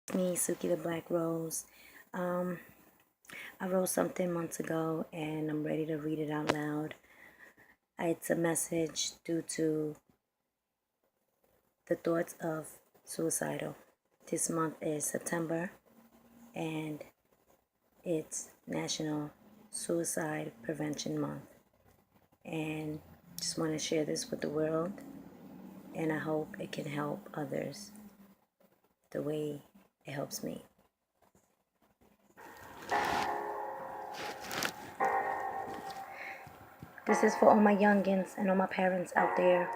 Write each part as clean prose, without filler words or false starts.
Me, Suki the Black Rose. Um, I wrote something months ago and I'm ready to read it out loud. It's a message due to the thoughts of suicidal. This month is September and it's National Suicide Prevention Month. And just want to share this with the world, and I hope it can help others the way it helps me. This is for all my youngins and all my parents out there.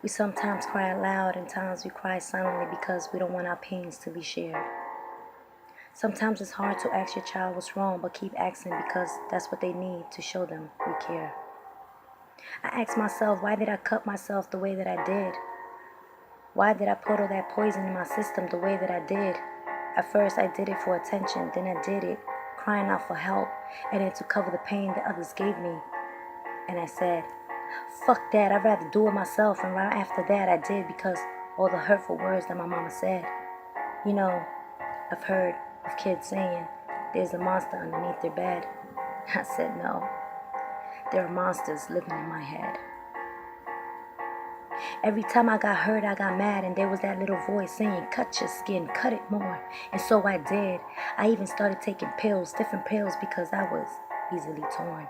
We sometimes cry out loud and times we cry silently because we don't want our pains to be shared. Sometimes it's hard to ask your child what's wrong, but keep asking because that's what they need to show them we care. I ask myself, why did I cut myself the way that I did? Why did I put all that poison in my system the way that I did? At first I did it for attention, then I did it crying out for help and then to cover the pain that others gave me. And I said, fuck that, I'd rather do it myself. And right after that I did, because all the hurtful words that my mama said. You know, I've heard of kids saying there's a monster underneath their bed. I said no, there are monsters living in my head. Every time I got hurt, I got mad, and there was that little voice saying, cut your skin, cut it more. And so I did. I even started taking pills, different pills, because I was easily torn.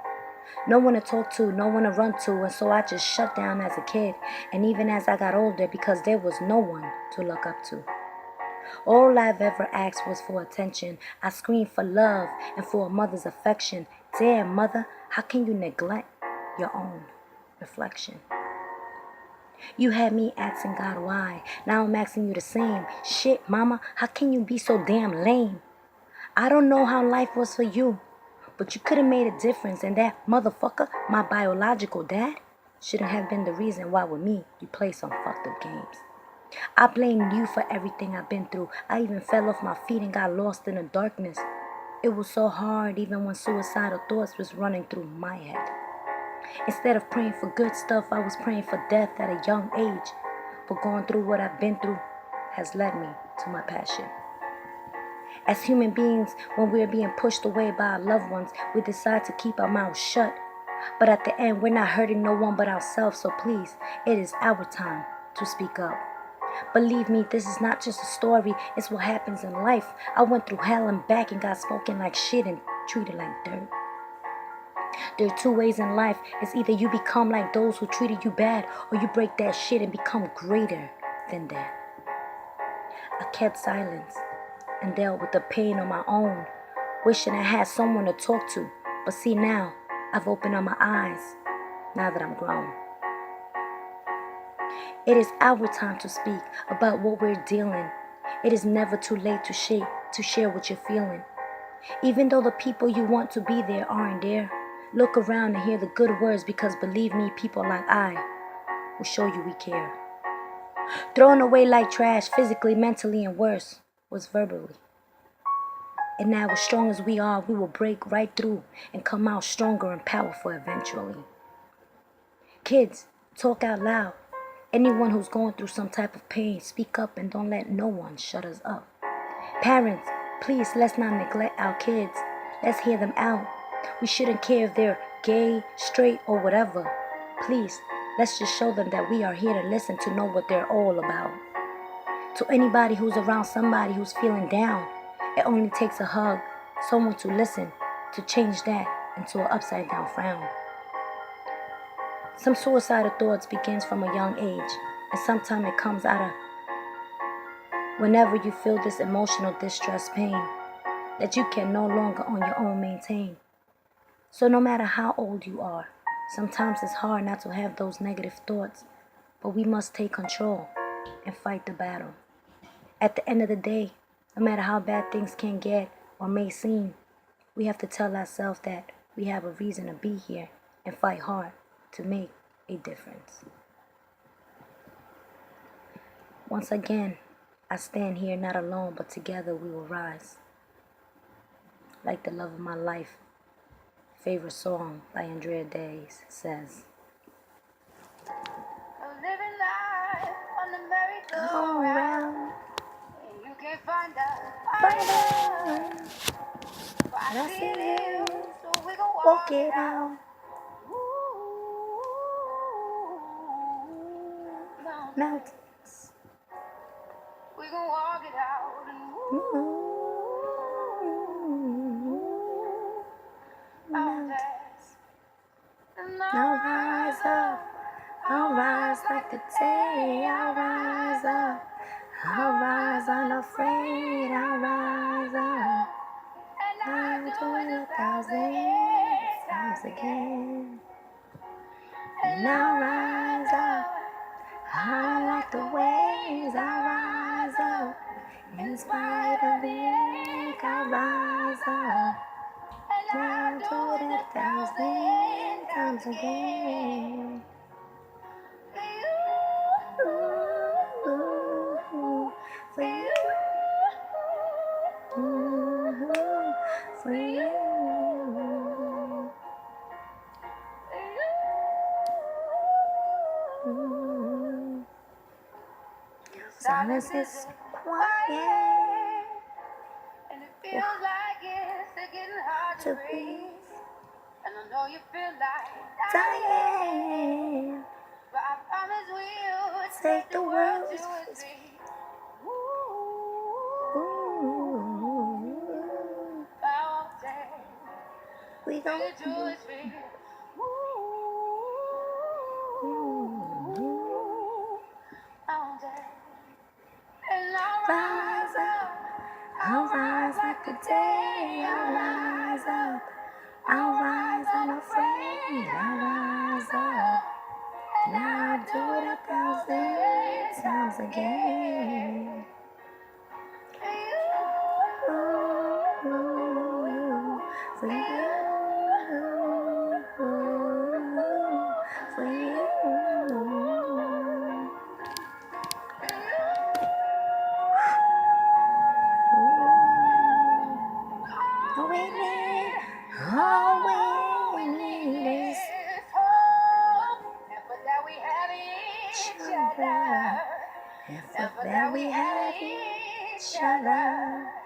No one to talk to, no one to run to, and so I just shut down as a kid, and even as I got older, because there was no one to look up to. All I've ever asked was for attention. I screamed for love and for a mother's affection. Damn, mother, how can you neglect your own reflection? You had me asking God why. Now I'm asking you the same. Shit, mama, how can you be so damn lame? I don't know how life was for you, but you could have made a difference, and that motherfucker, my biological dad, shouldn't have been the reason why with me you play some fucked up games. I blame you for everything I've been through. I even fell off my feet and got lost in the darkness. It was so hard even when suicidal thoughts was running through my head. Instead of praying for good stuff, I was praying for death at a young age. But going through what I've been through has led me to my passion. As human beings, when we're being pushed away by our loved ones, we decide to keep our mouths shut. But at the end, we're not hurting no one but ourselves, so please, it is our time to speak up. Believe me, this is not just a story, it's what happens in life. I went through hell and back and got spoken like shit and treated like dirt. There are two ways in life. It's either you become like those who treated you bad, or you break that shit and become greater than that. I kept silence and dealt with the pain on my own, wishing I had someone to talk to. But see now, I've opened up my eyes, now that I'm grown. It is our time to speak about what we're dealing. It is never too late to share what you're feeling. Even though the people you want to be there aren't there, look around and hear the good words, because believe me, people like I will show you we care. Thrown away like trash, physically, mentally, and worse, was verbally. And now, as strong as we are, we will break right through and come out stronger and powerful eventually. Kids, talk out loud. Anyone who's going through some type of pain, speak up and don't let no one shut us up. Parents, please, let's not neglect our kids. Let's hear them out. We shouldn't care if they're gay, straight, or whatever. Please, let's just show them that we are here to listen, to know what they're all about. To anybody who's around somebody who's feeling down, it only takes a hug, someone to listen, to change that into an upside down frown. Some suicidal thoughts begins from a young age, and sometimes it comes out of whenever you feel this emotional distress pain that you can no longer on your own maintain. So no matter how old you are, sometimes it's hard not to have those negative thoughts, but we must take control and fight the battle. At the end of the day, no matter how bad things can get or may seem, we have to tell ourselves that we have a reason to be here and fight hard to make a difference. Once again, I stand here not alone, but together we will rise. Like the love of my life, favorite song by Andrea Days says, living life on the merry-go-round. You can't find a fighter. But I see you, so we gon' walk it out. Mountains. We gon' walk it out. Mountains. I'll rise up. I'll rise like the day. I'll rise up. I'll rise unafraid. I'll rise up. And I'll do it 1,000 times again. And I'll rise up. I like the waves. I'll rise up. In spite of the ache, I'll rise up. And I'll do it 1,000 times again. For you, for you. Silence is quiet, and it feels like it's getting hard to breathe. And I know you feel like dying, but I promise we'll take the world to its feet. We gon' do it for you. And I'll rise up. I'll rise like the day. I'll rise up. I'll rise unafraid. I'll rise up. And I'll do it 1,000 times again. For you, for you. All we need is hope. And for that we have each other. And for that we have each other.